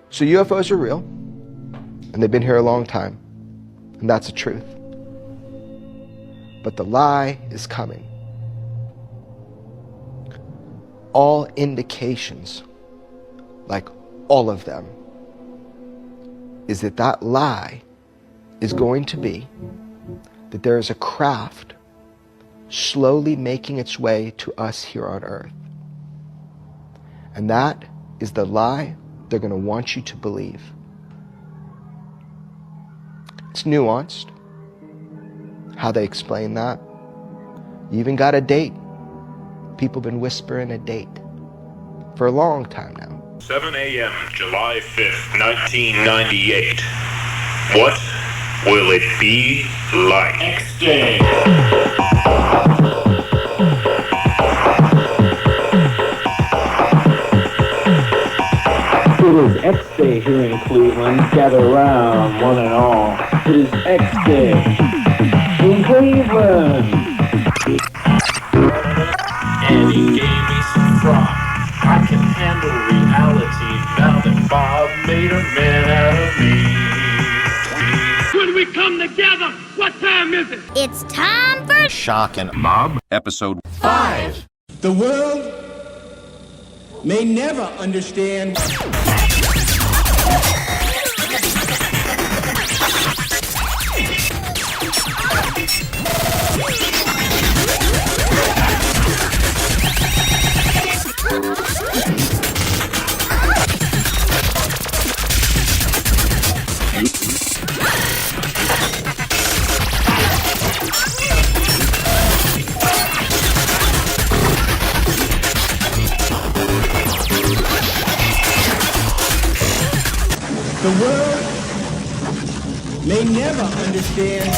So UFOs are real, and they've been here a long time, and that's the truth. But the lie is coming. All indications, like all of them, is that that lie is going to be that there is a craft slowly making its way to us here on Earth. And that is the lie they're going to want you to believe. It's nuanced, how they explain that. You even got a date. People have been whispering a date for a long time now. 7 a.m., July 5th, 1998. What will it be like? X-Day. It is X-Day here in Cleveland. Gather around, one and all. It is X-Day in Cleveland. And he gave me some frock. I can handle reality now that Bob made a man out of me. When we come together, what time is it? It's time for Shock and Mob, episode 5. The world may never understand. The world may never understand.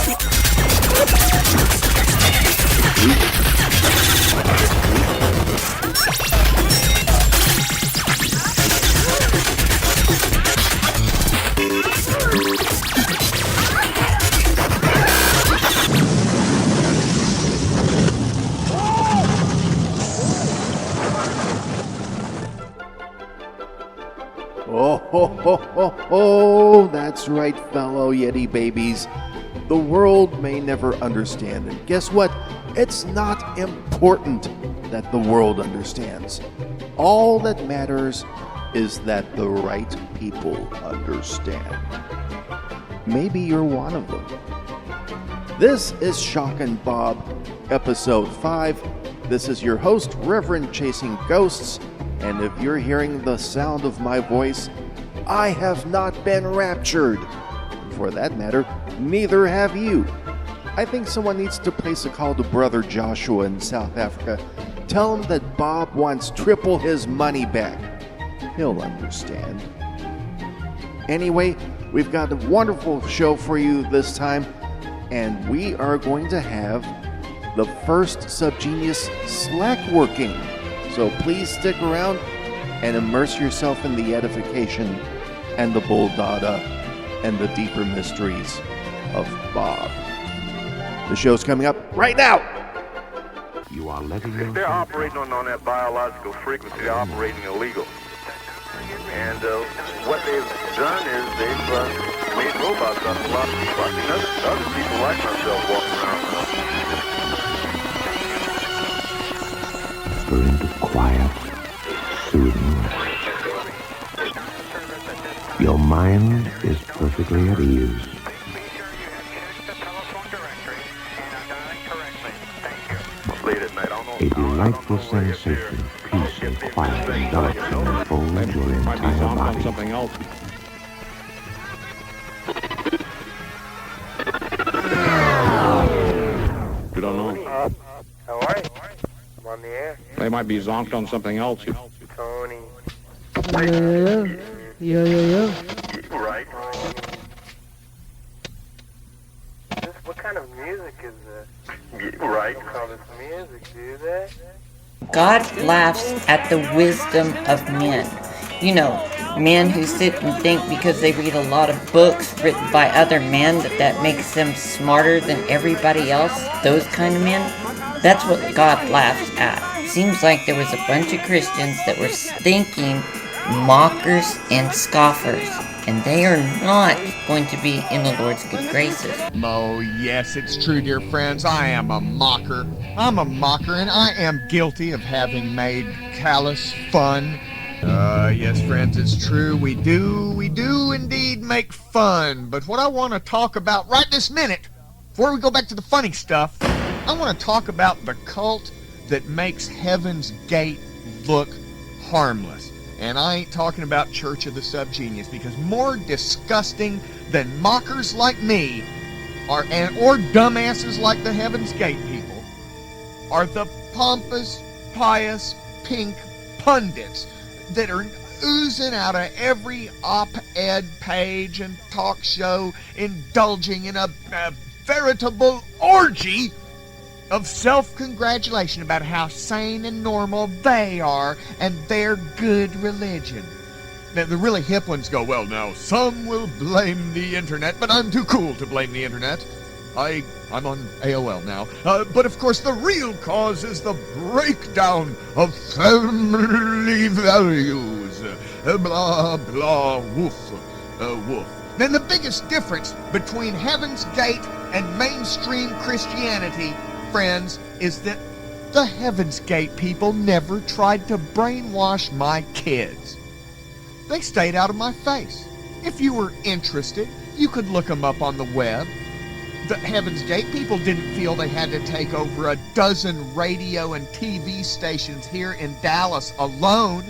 Oh, ho, ho, ho, ho. That's right, fellow Yeti babies. The world may never understand. And guess what? It's not important that the world understands. All that matters is that the right people understand. Maybe you're one of them. This is Shock and Bob, episode 5. This is your host, Reverend Chasing Ghosts. And if you're hearing the sound of my voice, I have not been raptured. For that matter, neither have you. I think someone needs to place a call to Brother Joshua in South Africa. Tell him that Bob wants triple his money back. He'll understand. Anyway, we've got a wonderful show for you this time, and we are going to have the first SubGenius Slackworking. So please stick around and immerse yourself in the edification and the bulldada and the deeper mysteries of Bob. The show's coming up right now. You are letting If they're operating on that biological frequency, they're operating illegal. And what they've done is they've made robots out of a lot of people. I think other people like myself walking around. Enter into quiet, soothing rest. Your mind is perfectly at ease. Late at night, I don't know. A delightful sensation, peace and quiet envelops and enfolds your entire body. Something else. You don't know. How are you? I'm on the air. They might be zonked on something else. Tony. Yeah. Right. What kind of music is this? Right. You call this music, do they? God laughs at the wisdom of men. You know, men who sit and think because they read a lot of books written by other men that makes them smarter than everybody else. Those kind of men. That's what God laughs at. Seems like there was a bunch of Christians that were thinking mockers and scoffers, and they are not going to be in the Lord's good graces. Oh, yes, it's true, dear friends. I am a mocker. I'm a mocker, and I am guilty of having made callous fun. Yes, friends, it's true. We do indeed make fun. But what I want to talk about right this minute, before we go back to the funny stuff, I want to talk about the cult that makes Heaven's Gate look harmless. And I ain't talking about Church of the SubGenius, because more disgusting than mockers like me or dumbasses like the Heaven's Gate people are the pompous, pious, pink pundits that are oozing out of every op-ed page and talk show, indulging in a veritable orgy of self-congratulation about how sane and normal they are and their good religion. Now, the really hip ones go, well, now, some will blame the internet, but I'm too cool to blame the internet. I'm on AOL now. But, of course, the real cause is the breakdown of family values. Blah, blah, woof, woof. Then the biggest difference between Heaven's Gate and mainstream Christianity, friends, is that the Heaven's Gate people never tried to brainwash my kids. They stayed out of my face. If you were interested, you could look them up on the web. The Heaven's Gate people didn't feel they had to take over a dozen radio and TV stations here in Dallas alone.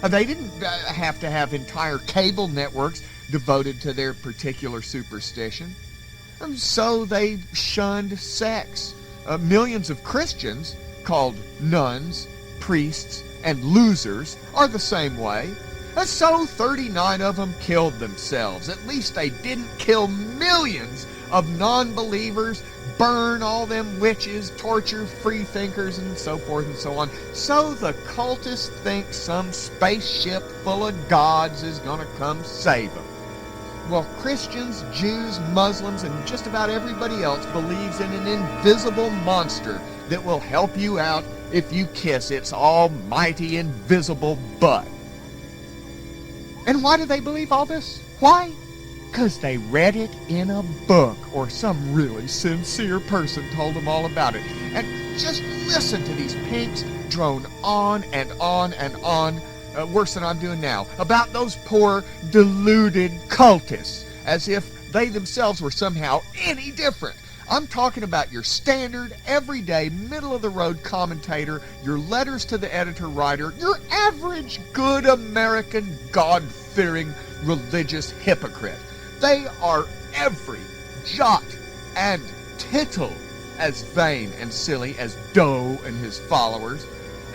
They didn't have to have entire cable networks devoted to their particular superstition. And so they shunned sex. Millions of Christians, called nuns, priests, and losers, are the same way. And so 39 of them killed themselves. At least they didn't kill millions of non-believers, burn all them witches, torture freethinkers, and so forth and so on. So the cultists think some spaceship full of gods is gonna come save them. Well, Christians, Jews, Muslims, and just about everybody else believes in an invisible monster that will help you out if you kiss its almighty invisible butt. And why do they believe all this? Why? Because they read it in a book, or some really sincere person told them all about it. And just listen to these pinks drone on and on and on, worse than I'm doing now, about those poor, deluded cultists, as if they themselves were somehow any different. I'm talking about your standard, everyday, middle-of-the-road commentator, your letters to the editor-writer, your average, good American, God-fearing, religious hypocrite. They are every jot and tittle as vain and silly as Doe and his followers,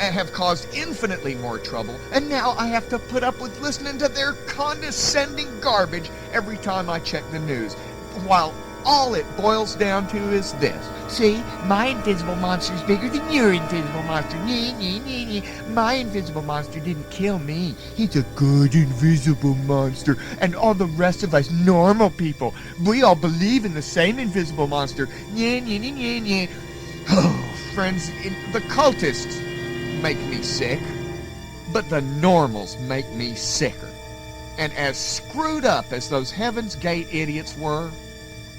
and have caused infinitely more trouble, and now I have to put up with listening to their condescending garbage every time I check the news, while all it boils down to is this. See, my invisible monster's bigger than your invisible monster. My invisible monster didn't kill me. He's a good invisible monster. And all the rest of us normal people, we all believe in the same invisible monster. Oh, friends, the cultists make me sick, but the normals make me sicker. And as screwed up as those Heaven's Gate idiots were,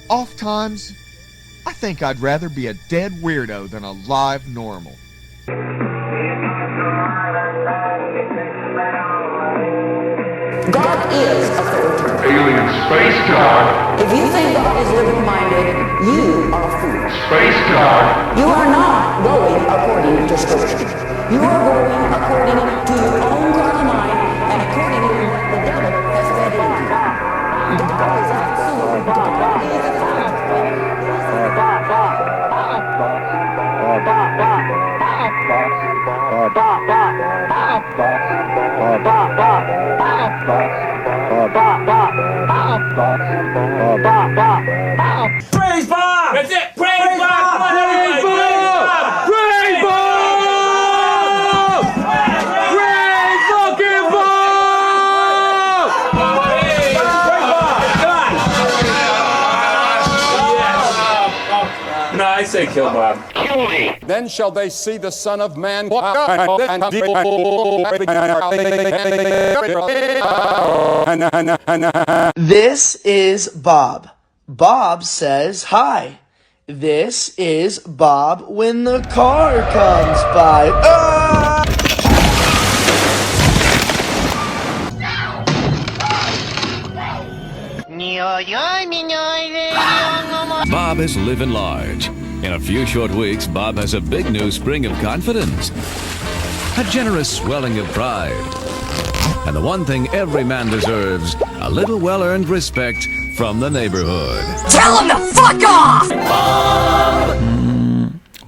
oftentimes, I think I'd rather be a dead weirdo than a live normal. God is authoritative. Alien space god. If you think God is living-minded, you are a fool. Space god. You are not going according to Scripture. You are going according to your own carnal mind and according to what the devil has fed into you. God is absolute. God is a Praise Bob! That's it! Praise Bob! Praise Bob! Praise Bob! Praise fucking Bob! Praise Bob! God! Yes. Nice. say kill Bob. Kill me. Then shall they see the Son of Man. This is Bob. Bob says hi. This is Bob when the car comes by. Ah! Bob is living large. In a few short weeks, Bob has a big new spring of confidence, a generous swelling of pride, and the one thing every man deserves, a little well-earned respect from the neighborhood. Tell him to fuck off!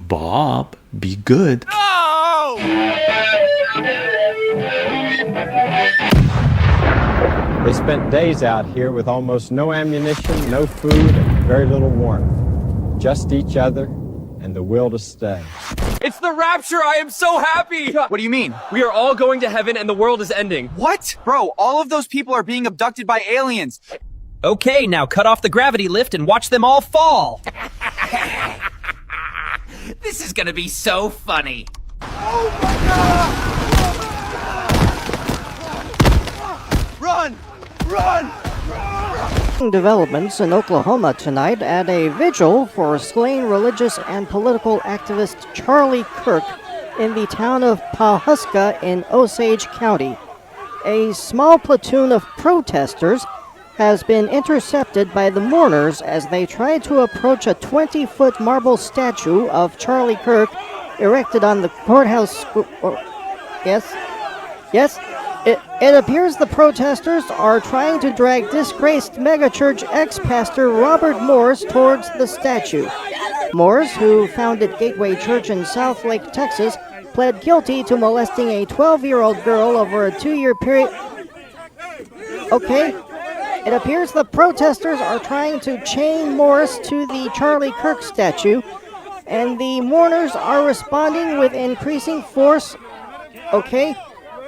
Bob, be good. They spent days out here with almost no ammunition, no food, and very little warmth. Just each other and the will to stay. It's the rapture! I am so happy! What do you mean? We are all going to heaven and the world is ending. What? Bro, all of those people are being abducted by aliens. Okay, now cut off the gravity lift and watch them all fall. This is gonna be so funny. Oh my God! Run! Run! Developments in Oklahoma tonight at a vigil for slain religious and political activist Charlie Kirk in the town of Pawhuska in Osage County. A small platoon of protesters has been intercepted by the mourners as they try to approach a 20-foot marble statue of Charlie Kirk erected on the courthouse. Yes? It appears the protesters are trying to drag disgraced megachurch ex-pastor Robert Morse towards the statue. Morse, who founded Gateway Church in South Lake, Texas, pled guilty to molesting a 12-year-old girl over a 2-year period. Okay. It appears the protesters are trying to chain Morse to the Charlie Kirk statue, and the mourners are responding with increasing force. Okay.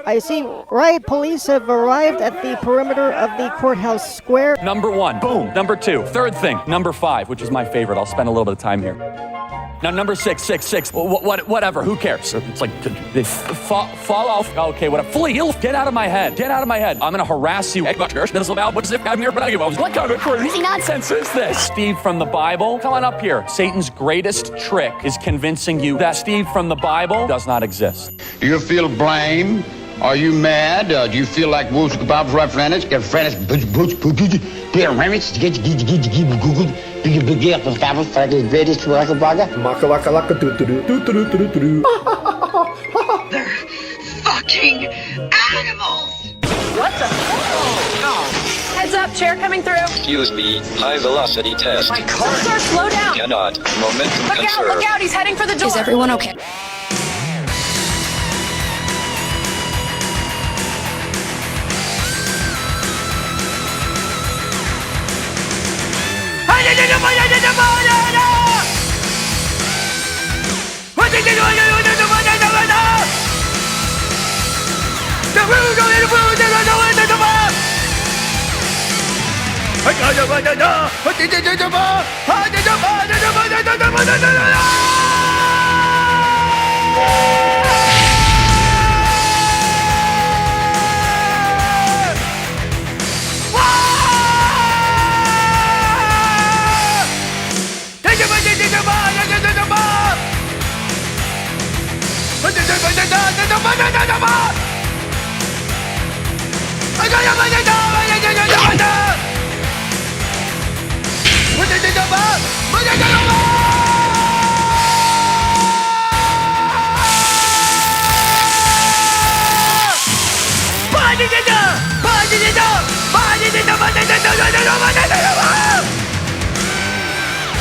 I see riot police have arrived at the perimeter of the courthouse square. Number 1, boom. Number 2, third thing. Number 5, which is my favorite. I'll spend a little bit of time here. Now, number 6, whatever, who cares? It's like, they fall off. Okay, whatever. Fully healed. Get out of my head. Get out of my head. I'm gonna harass you. What kind of crazy nonsense is this? Steve from the Bible, come on up here. Satan's greatest trick is convincing you that Steve from the Bible does not exist. Do you feel blame? Are you mad? Do you feel like Bob's right friends? Get friends. Fucking animals! What the hell? Heads up, chair coming through. Excuse me, high velocity test. My car. Sir, slow down. Cannot. Momentum conserved. Look out, he's heading for the door. Is everyone okay?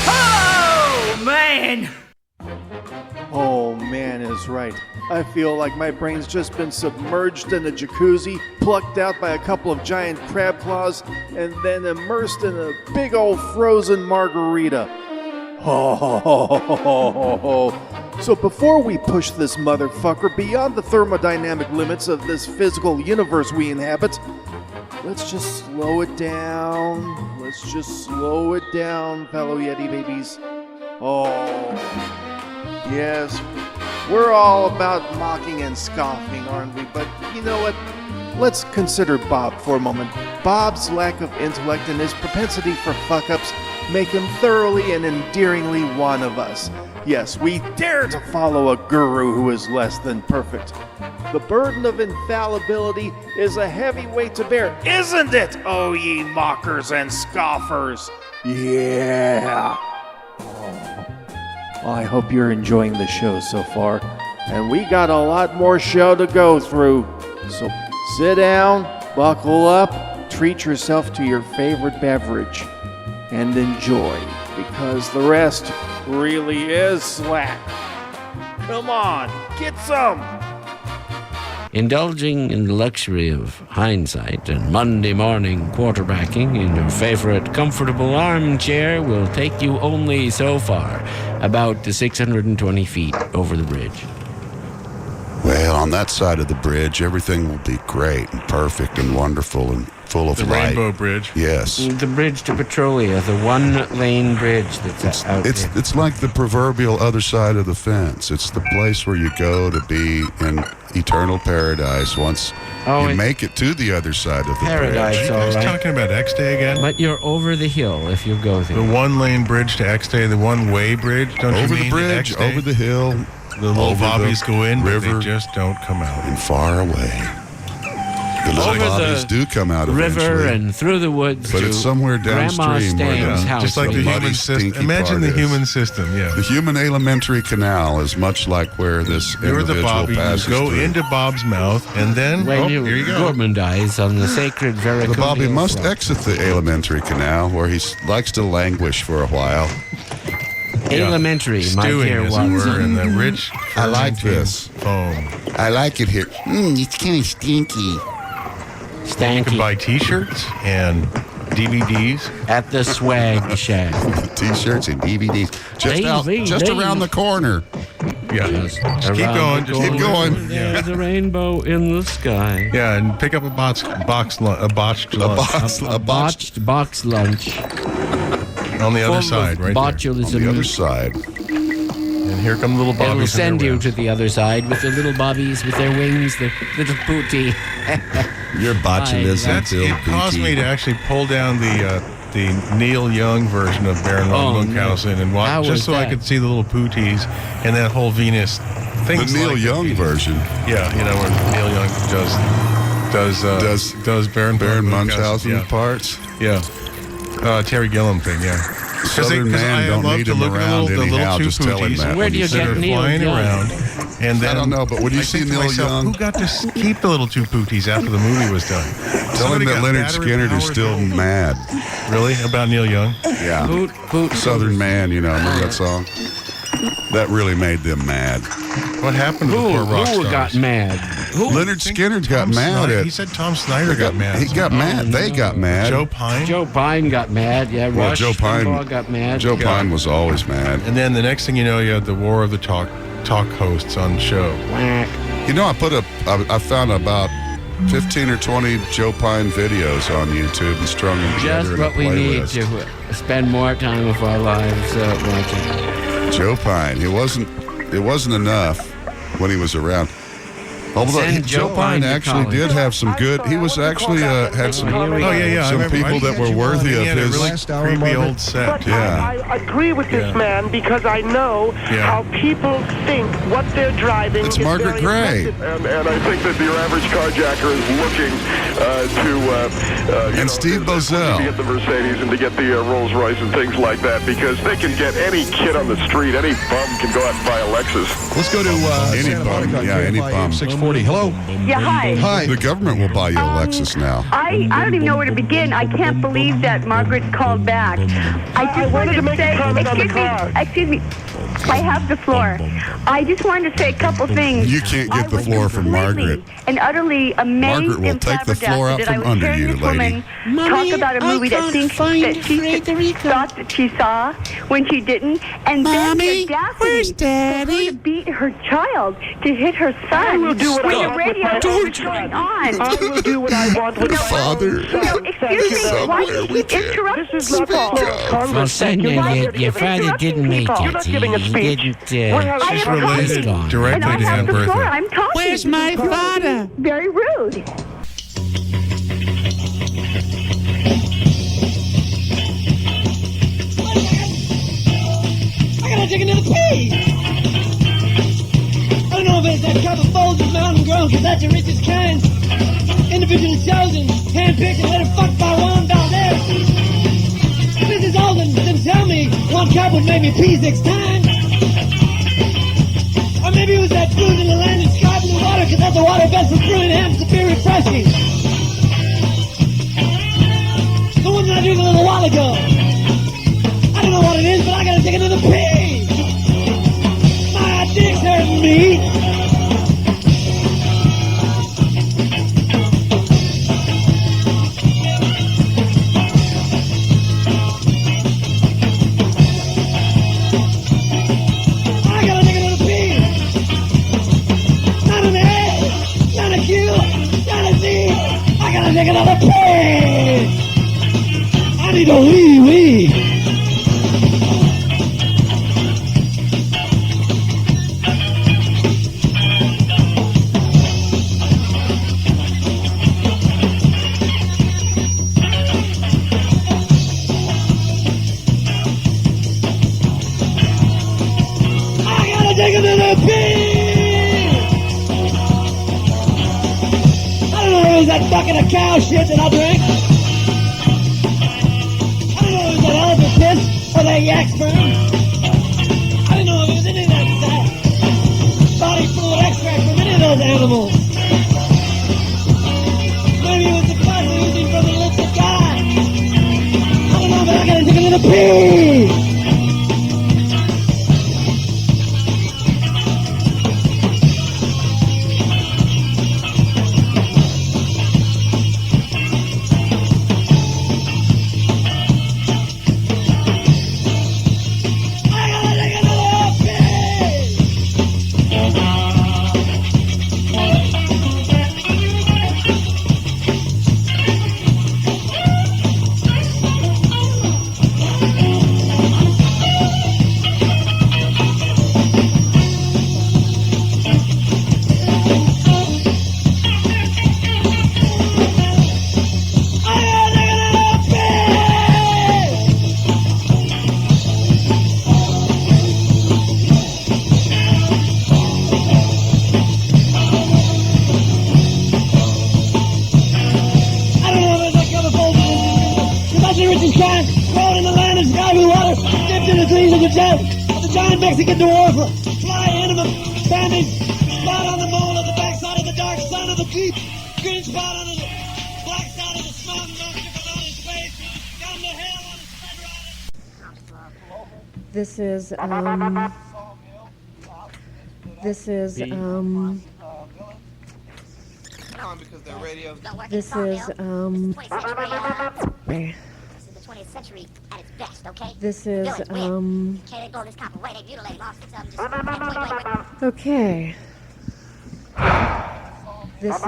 Oh, man! Oh, man is right. I feel like my brain's just been submerged in a jacuzzi, plucked out by a couple of giant crab claws, and then immersed in a big old frozen margarita. So before we push this motherfucker beyond the thermodynamic limits of this physical universe we inhabit, let's just slow it down. Let's just slow it down, fellow Yeti babies. Oh, yes, we're all about mocking and scoffing, aren't we? But you know what? Let's consider Bob for a moment. Bob's lack of intellect and his propensity for fuck-ups make him thoroughly and endearingly one of us. Yes, we dare to follow a guru who is less than perfect. The burden of infallibility is a heavy weight to bear, isn't it, oh ye mockers and scoffers? Yeah. Well, I hope you're enjoying the show so far, and we got a lot more show to go through. So sit down, buckle up, treat yourself to your favorite beverage, and enjoy, because the rest really is slack. Come on, get some! Indulging in the luxury of hindsight and Monday morning quarterbacking in your favorite comfortable armchair will take you only so far, about 620 feet over the bridge. Well, on that side of the bridge, everything will be great and perfect and wonderful and full of the light. Rainbow Bridge. Yes. The bridge to Petrolia, the one-lane bridge that's out there. It's like the proverbial other side of the fence. It's the place where you go to be in eternal paradise once you make it to the other side of the paradise, bridge. Are you guys talking about X-Day again? But you're over the hill if you go there. The one-lane bridge to X-Day, the one-way bridge, don't over you mean? The bridge, X-Day? over the hill. The little bobbies go in, river, but they just don't come out. And far away. The little bobbies do come out eventually. River and through the woods. But it's somewhere downstream where the, just like the human system. Imagine the human system, yeah. The human alimentary canal is much like where this individual passes you go through. into Bob's mouth, and then, when here you go. Gourmandize on the sacred varicose. The Bobby must exit the alimentary canal, where he likes to languish for a while. Elementary, my dear Watson. And the rich, I like this foam. I like it here. It's kind of stinky. You can buy T-shirts and DVDs at the Swag Shack. T-shirts and DVDs just around the corner. Yeah, just keep going. Just keep going. There's a rainbow in the sky. Yeah, and pick up a botched lunch. A botched box lunch. On the other side, right botulism. there. On the other side. And here come little bobbies. It'll send you to the other side with the little bobbies with their wings, the little booty. Your botulism. It caused me to actually pull down the Neil Young version of Baron von Munchausen and watch just so I could see the little pooties and that whole Venus thing. The Neil Young version. Yeah, you know where Neil Young does Baron Munchausen parts. Yeah. Terry Gilliam thing, yeah. Southern man don't need him around anyhow, just tell him that. Where do you get Neil flying Young? Around, and then I don't know, but when you see Neil Young... Who got to keep the little two pooties after the movie was done? Tell him that Leonard Skinner is still mad. Really? About Neil Young? Yeah. Southern man, you know, remember that song? That really made them mad. What happened to the poor rock stars? Who got mad? Leonard Skinner got mad at... He said Tom Snyder got mad. He got mad. They got mad. Joe Pine? Joe Pine got mad. Yeah, Rush Joe Pine got mad. Joe Pine was always mad. And then the next thing you know, you had the war of the talk hosts on the show. You know, I found about 15 or 20 Joe Pine videos on YouTube and strung them together Just what we need to spend more time of our lives watching. Joe Pine. It wasn't enough when he was around. Although Joe Pine actually did have some good. He was actually had some. Some people that were worthy of his really creepy old set. Yeah. I agree with this man because I know how people think what they're driving. It's Margaret Gray. And I think that your average carjacker is looking and Steve Bozell to get the Mercedes and to get the Rolls Royce and things like that because they can get any kid on the street, any bum can go out and buy a Lexus. Let's go to any bum. Yeah, any bum. 640. Hello. Yeah, hi. Hi. The government will buy you a Lexus now. I don't even know where to begin. I can't believe that Margaret called back. I just wanted to say, excuse me. I have the floor. I just wanted to say a couple things. You can't get the floor from Margaret. And utterly amazed Margaret will take the floor out from under you, lady. Talk about a movie that she thought that she saw when she didn't, and then the audacity for her to be hit her child, to hit her son. I will do what I want radio with my is going on. I will do what I want with my Father, excuse me, why do you keep interrupting This is not people? Well, Sonia, your father didn't make You're it. not giving a He speech. didn't. She's related directly to Aunt Bertha. I'm talking. Where's my father? Very rude. I gotta take another pee! I don't know if it's that cup of Folgers Mountain Grown, cause that's the richest kind. Individually chosen, handpicked, and let her fuck by one down there. Mrs. Alden didn't tell me one cup would make me pee 6 times. Or maybe it was that booze in the land of sky blue water, cause that's the water best for brewing hams to be refreshing. The one that I drank a little while ago. I don't know what it is, but I gotta take another pee. My dick's hurting me. I gotta take another pee. Not an A, not a Q, not a Z. I gotta take another pee. I need a wee-wee. Take another pee! I don't know if it was that bucket of cow shit that I drank. I don't know if it was that elephant piss or that yak sperm. I don't know if it was any of that body fluid extract from any of those animals. Maybe it was the blood oozing from the lips of God. I don't know, but I gotta take another pee! The giant Mexican dwarf, fly enema, bandage, spot on the mole at the backside of the dark sun of the deep, green spot on the black side of the smog monster on his face, got him to hell on his red. This is century at its best, okay? This is, Can't go this copper way, they mutilated all 6 of them, just... Okay. This is,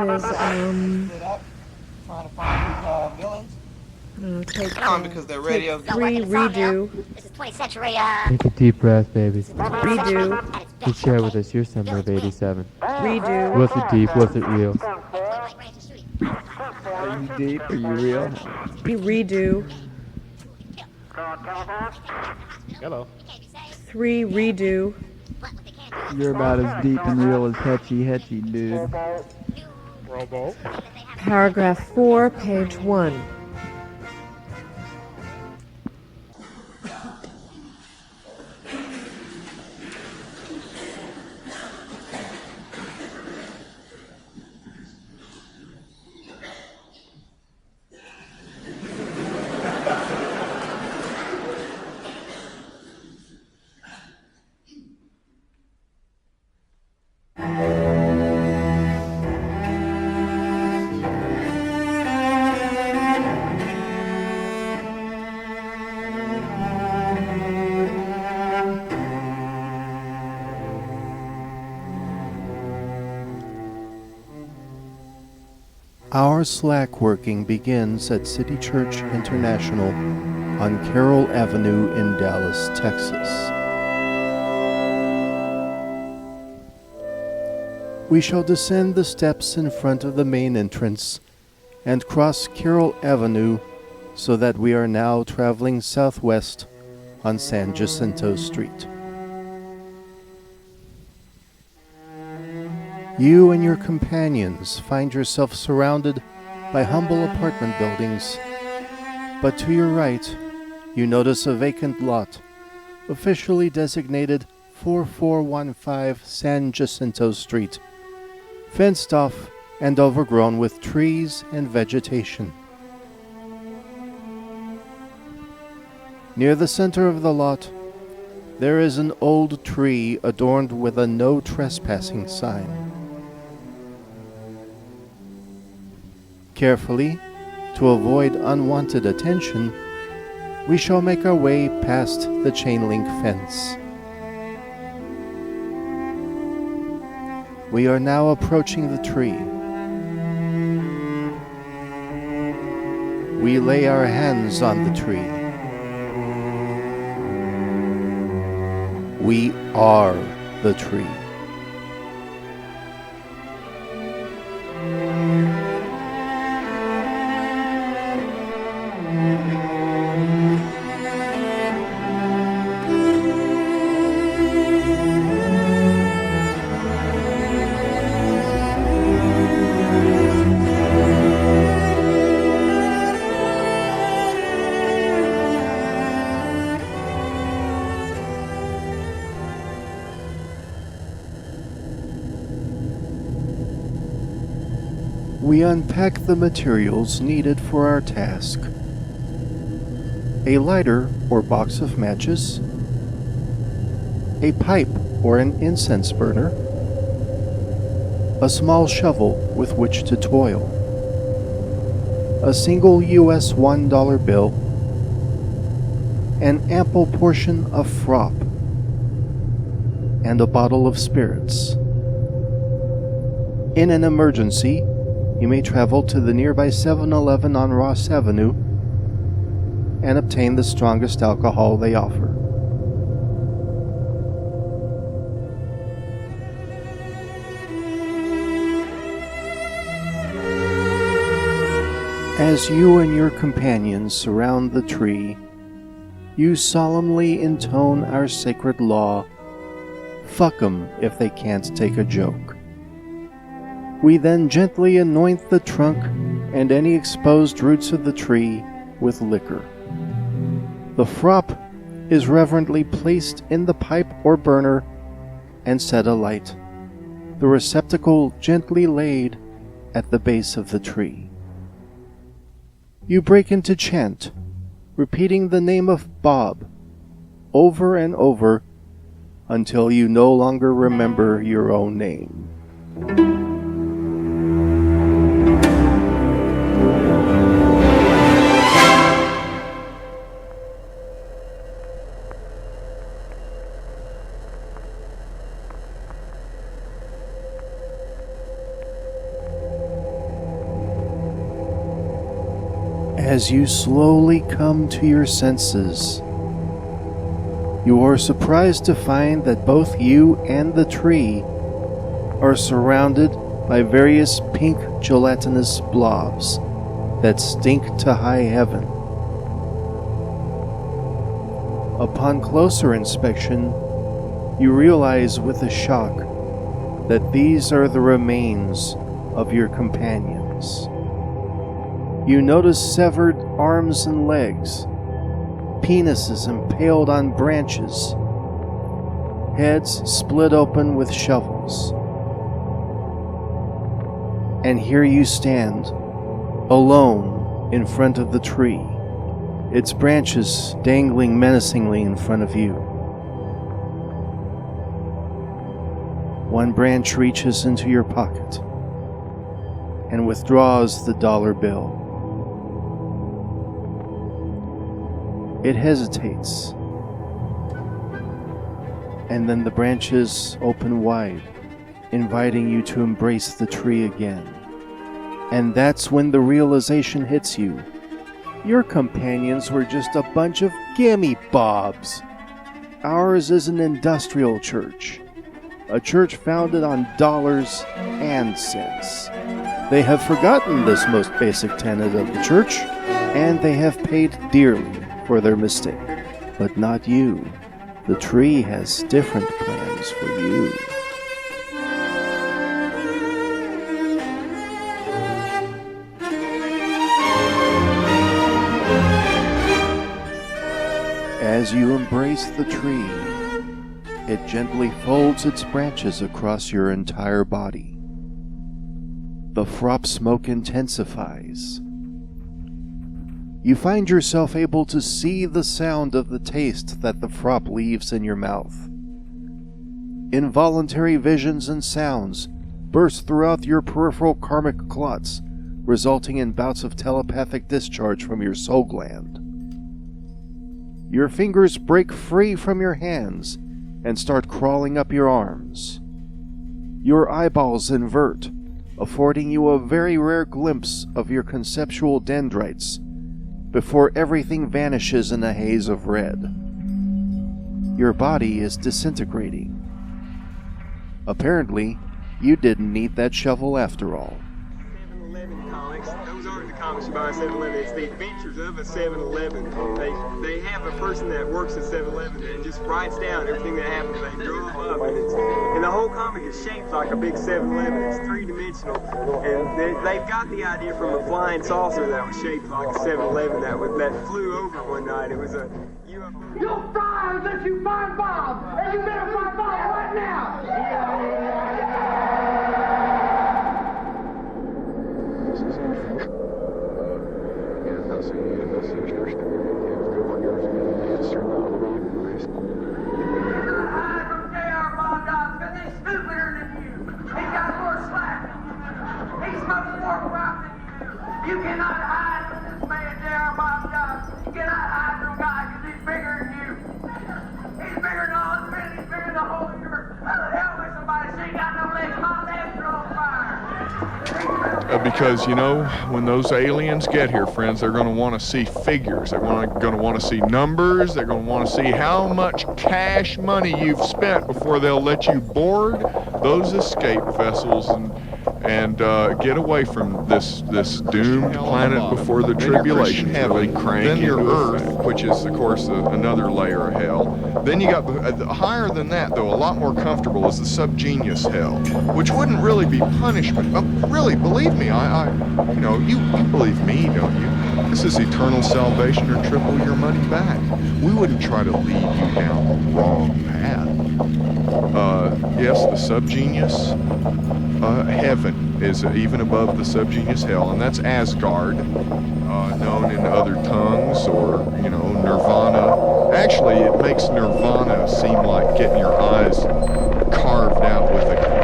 take because they're radio. Three redo. This is 20th century, Take a deep breath, baby. Redo. Just share with us your summer of 87. Redo. Was it deep? Was it real? Are you deep? Are you real? Redo. Hello. 3 redo. You're about as deep and real as Hetchy, dude. Robo. Paragraph 4, page 1. Slackworking begins at City Church International on Carroll Avenue in Dallas, Texas. We shall descend the steps in front of the main entrance and cross Carroll Avenue so that we are now traveling southwest on San Jacinto Street. You and your companions find yourself surrounded by humble apartment buildings, but to your right, you notice a vacant lot, officially designated 4415 San Jacinto Street, fenced off and overgrown with trees and vegetation. Near the center of the lot, there is an old tree adorned with a no trespassing sign. Carefully, to avoid unwanted attention, we shall make our way past the chain link fence. We are now approaching the tree. We lay our hands on the tree. We are the tree. We unpack the materials needed for our task. A lighter or box of matches, a pipe or an incense burner, a small shovel with which to toil, a single US $1 bill, an ample portion of frop, and a bottle of spirits. In an emergency, you may travel to the nearby 7-Eleven on Ross Avenue and obtain the strongest alcohol they offer. As you and your companions surround the tree, you solemnly intone our sacred law, "Fuck 'em if they can't take a joke." We then gently anoint the trunk and any exposed roots of the tree with liquor. The frop is reverently placed in the pipe or burner and set alight, the receptacle gently laid at the base of the tree. You break into chant, repeating the name of Bob over and over until you no longer remember your own name. As you slowly come to your senses, you are surprised to find that both you and the tree are surrounded by various pink gelatinous blobs that stink to high heaven. Upon closer inspection, you realize with a shock that these are the remains of your companions. You notice severed arms and legs, penises impaled on branches, heads split open with shovels. And here you stand, alone in front of the tree, its branches dangling menacingly in front of you. One branch reaches into your pocket and withdraws the dollar bill. It hesitates, and then the branches open wide, inviting you to embrace the tree again. And that's when the realization hits you. Your companions were just a bunch of gimme bobs. Ours is an industrial church, a church founded on dollars and cents. They have forgotten this most basic tenet of the church, and they have paid dearly for their mistake. But not you. The tree has different plans for you. As you embrace the tree, it gently folds its branches across your entire body. The frop smoke intensifies. You find yourself able to see the sound of the taste that the frop leaves in your mouth. Involuntary visions and sounds burst throughout your peripheral karmic clots, resulting in bouts of telepathic discharge from your soul gland. Your fingers break free from your hands and start crawling up your arms. Your eyeballs invert, affording you a very rare glimpse of your conceptual dendrites before everything vanishes in a haze of red. Your body is disintegrating. Apparently, you didn't need that shovel after all. 7-Eleven comics. Those aren't the comics you buy at 7-Eleven. It's the adventures of a 7-Eleven. They have a person that works at 7-Eleven that just writes down everything that happens. They draw them up, and the whole comic is shaped like a big 7-Eleven. It's three-dimensional, and they've got the idea from a flying saucer that was shaped like a 7-Eleven that flew over one night. It was a UFO. You'll fry unless you find Bob, and you better find Bob right now. You cannot hide from this man, J.R. Bob Dobbs. You cannot hide from God because he's bigger than you. He's bigger than all the men. He's bigger than the whole universe. Help me, somebody. She ain't got no legs. My legs are on fire. Because, you know, when those aliens get here, friends, they're going to want to see figures. They're going to want to see numbers. They're going to want to see how much cash money you've spent before they'll let you board those escape vessels and get away from this doomed planet before the tribulation. Then your Earth, which is, of course, another layer of hell. Then you got higher than that, though, a lot more comfortable, is the SubGenius hell, which wouldn't really be punishment. Really, believe me, you believe me, don't you? This is eternal salvation or triple your money back. We wouldn't try to lead you down the wrong path. Yes, the SubGenius heaven is even above the SubGenius hell, and that's Asgard, known in other tongues, or, Nirvana. Actually, it makes Nirvana seem like getting your eyes carved out with a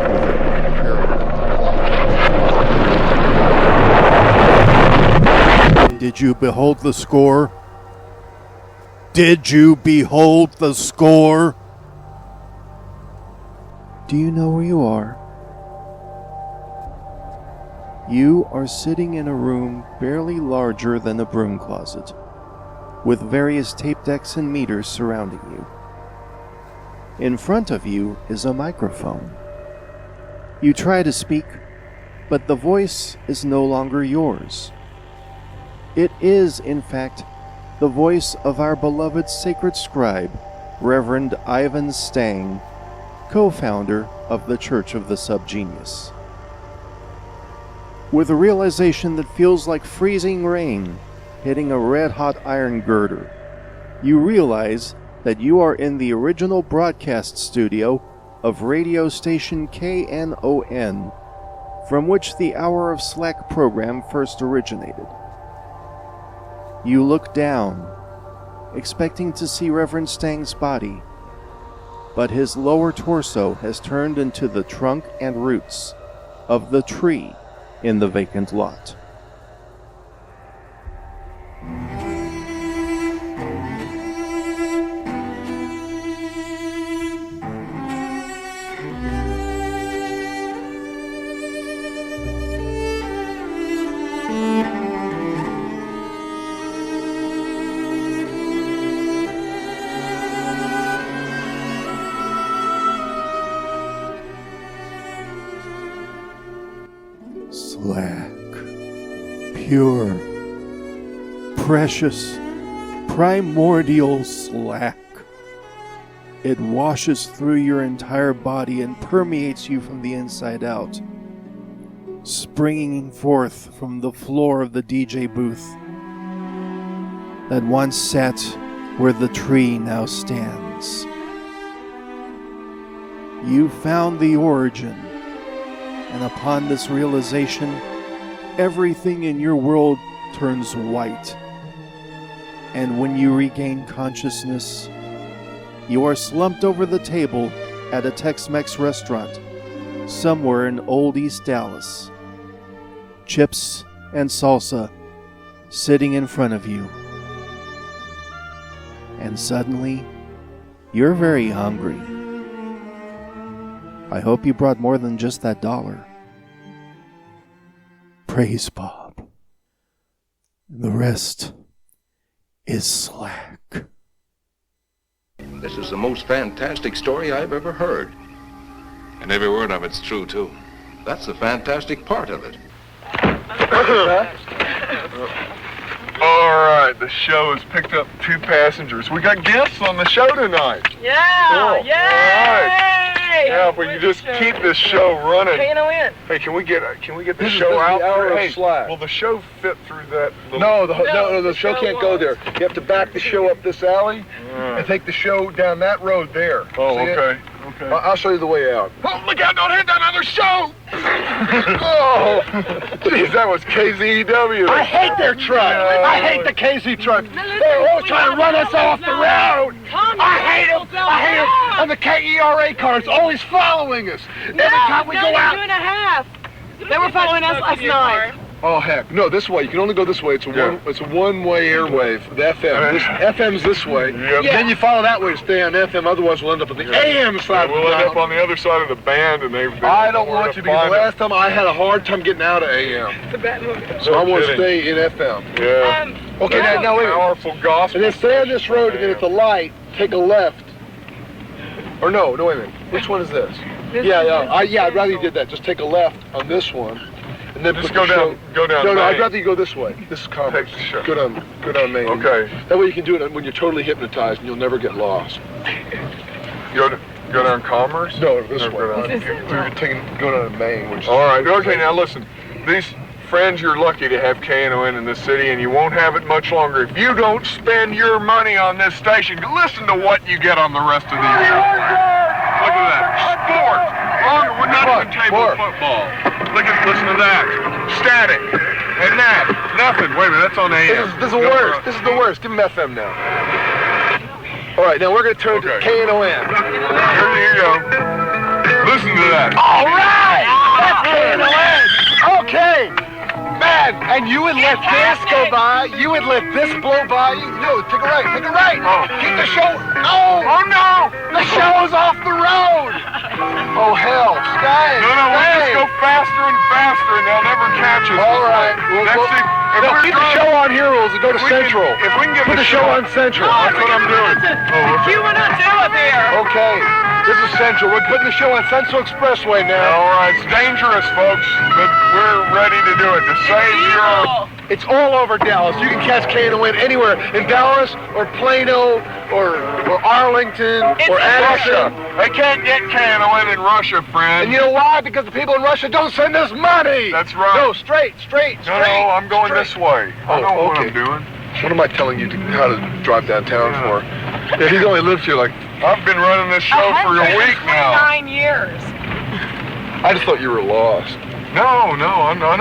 Did you behold the score? Did you behold the score? Do you know where you are? You are sitting in a room barely larger than a broom closet, with various tape decks and meters surrounding you. In front of you is a microphone. You try to speak, but the voice is no longer yours. It is, in fact, the voice of our beloved sacred scribe, Reverend Ivan Stang, co-founder of the Church of the SubGenius. With a realization that feels like freezing rain hitting a red-hot iron girder, you realize that you are in the original broadcast studio of radio station KNON, from which the Hour of Slack program first originated. You look down, expecting to see Reverend Stang's body, but his lower torso has turned into the trunk and roots of the tree in the vacant lot. pure, precious, primordial Slack. It washes through your entire body and permeates you from the inside out, springing forth from the floor of the DJ booth that once sat where the tree now stands. You found the origin, and upon this realization, everything in your world turns white. And when you regain consciousness, you are slumped over the table at a Tex-Mex restaurant somewhere in old East Dallas. Chips and salsa sitting in front of you. And suddenly, you're very hungry. I hope you brought more than just that $1. Praise Bob. The rest is Slack. This is the most fantastic story I've ever heard. And every word of it's true, too. That's the fantastic part of it. All right, the show has picked up 2 passengers. We got guests on the show tonight. Yeah! Cool. Yay! All right. Yeah, if we can just keep this show running. K-N-O-N. Hey, can we get the show out? The hour of Slack. Will the show fit through that? No, the show can't go there. You have to back the show up this alley and take the show down that road there. Oh, See okay. it? I'll show you the way out. Oh, look out, don't hit that other show! Oh, geez, that was KZEW. I hate their truck. I hate the KZ truck. They're always trying to run us off the road. I hate them. I hate them. And the KERA cars always following us. Every time we go out. 2.5. They were following us last night. Oh heck, no! This way. You can only go this way. It's a one-way airwave. The FM. FM's this way. Yep. Then you follow that way to stay on FM. Otherwise, we'll end up on the AM side. We'll end up on the other side of the band, and they I don't want to because last time I had a hard time getting out of AM. So I want to stay in FM. Yeah. Okay, now wait. Powerful gospel. And then stay on this road, and then at the light, take a left. Or no, wait a minute. Which one is this? I'd rather you did that. Just take a left on this one. And then just go down. No, I'd rather you go this way. This is Commerce. Go down Main. Okay. That way you can do it when you're totally hypnotized and you'll never get lost. Go down Commerce? No, this way. Go down Main. All right. Okay, now listen. These friends, you're lucky to have KNON in this city, and you won't have it much longer if you don't spend your money on this station. Listen to what you get on the rest of the year. Look at that. Sports. We're not even table football. Listen to that. Static. And that. Nothing. Wait a minute, that's on AM. This is the worst. This is the worst. Give him FM now. All right, now we're going to turn to KNON. Here you go. Listen to that. All right! That's KNON. Okay. Man, and you would let this go by. You would let this blow by. No, take a right. Take a right. Oh. Keep the show. Oh no! The show's off the road. Oh hell! Stay. No, we'll just go faster and faster, and they'll never catch us. All right. Keep the show on here, rules, and go to Central. If we can get Put the show on Central. That's what I'm doing. You will not do it there. Okay. This is Central. We're putting the show on Central Expressway now. All right. It's dangerous, folks, but we're ready to do it. To save your... It's all over Dallas. You can catch KNON anywhere in Dallas or Plano or Arlington or Russia. Addison. They can't get KNON in Russia, friend. And you know why? Because the people in Russia don't send us money. That's right. No, straight. No, I'm going this way. I know what I'm doing. What am I telling you how to drive downtown for? Yeah, he's only lived here like... I've been running this show for a week now. 9 years. I just thought you were lost. No, I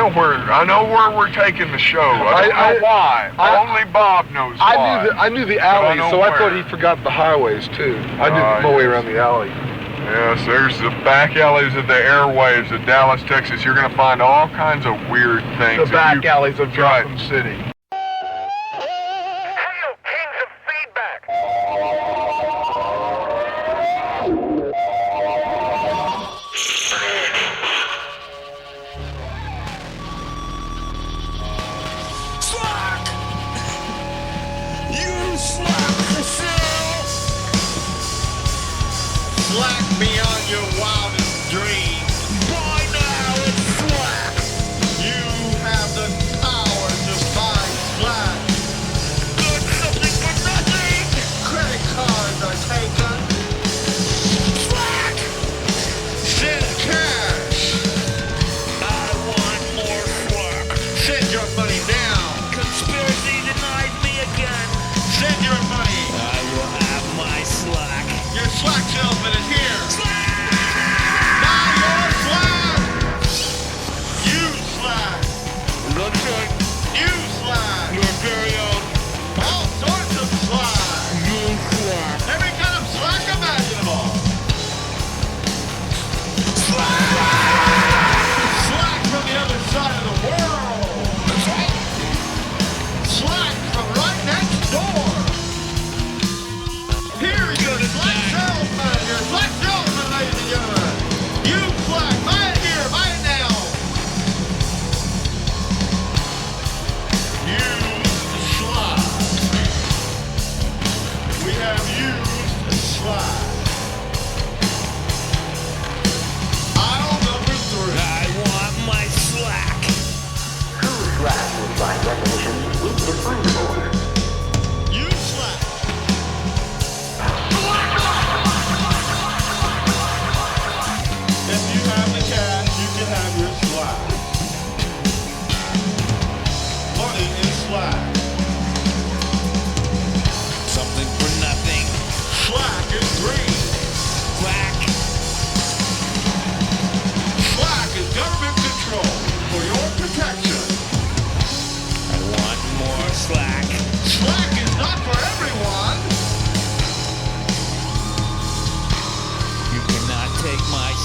know where we're taking the show. I don't know why. Only Bob knows why. I knew the alleys, so I thought he forgot the highways too. I knew my way around the alley. Yes, there's the back alleys of the airwaves of Dallas, Texas. You're going to find all kinds of weird things. The back alleys of Gotham City. Slack beyond your wildest dreams. By now it's slack. You have the power to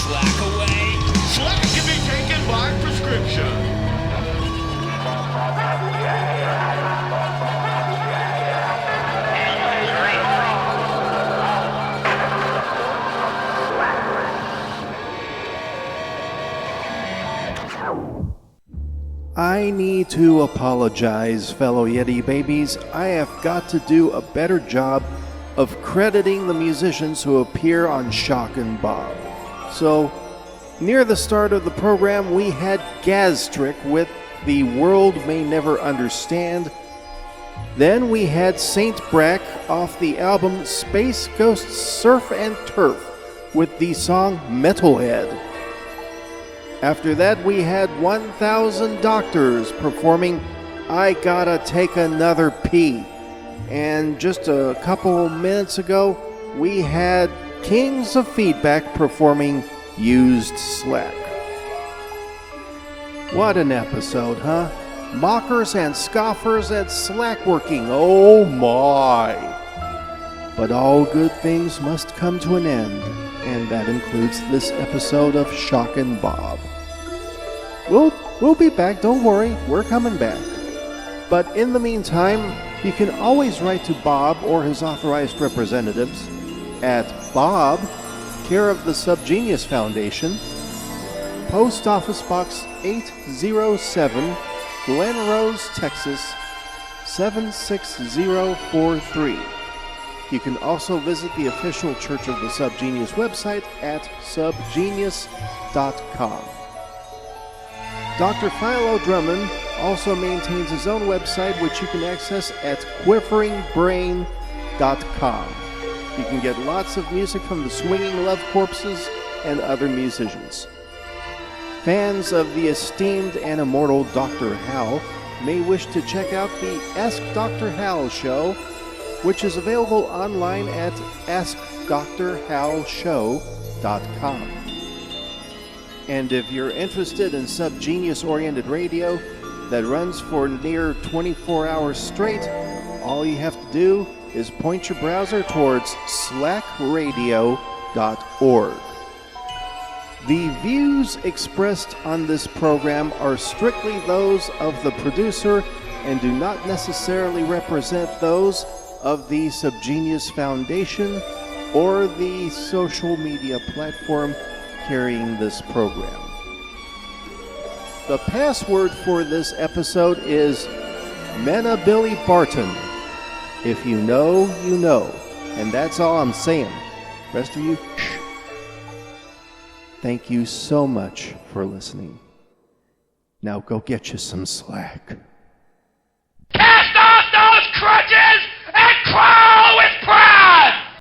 slack away? Slack can be taken by prescription. I need to apologize, fellow Yeti babies. I have got to do a better job of crediting the musicians who appear on Shock and Bob. So, near the start of the program, we had GAzTRIC with The World May Never Understand. Then we had Saint Brak off the album Space Ghost Surf and Turf with the song Metalhead. After that, we had 1000 Doctors performing I Gotta Take Another Pee. And just a couple minutes ago, we had Kings of Feedback performing Used Slack. What an episode, huh? Mockers and scoffers and slackworking, oh my! But all good things must come to an end, and that includes this episode of Shock and Bob. We'll be back, don't worry, we're coming back. But in the meantime, you can always write to Bob or his authorized representatives at Bob, care of the SubGenius Foundation, Post Office Box 807, Glen Rose, Texas 76043. You can also visit the official Church of the SubGenius website at subgenius.com. Dr. Philo Drummond also maintains his own website, which you can access at quiveringbrain.com. You can get lots of music from the Swinging Love Corpses and other musicians. Fans of the esteemed and immortal Dr. Hal may wish to check out the Ask Dr. Hal show, which is available online at askdrhalshow.com. And if you're interested in SubGenius-oriented radio that runs for near 24 hours straight, all you have to do is point your browser towards slackradio.org. The views expressed on this program are strictly those of the producer and do not necessarily represent those of the SubGenius Foundation or the social media platform carrying this program. The password for this episode is Mena Billy Barton. If you know, you know. And that's all I'm saying. Rest of you, shh. Thank you so much for listening. Now go get you some slack.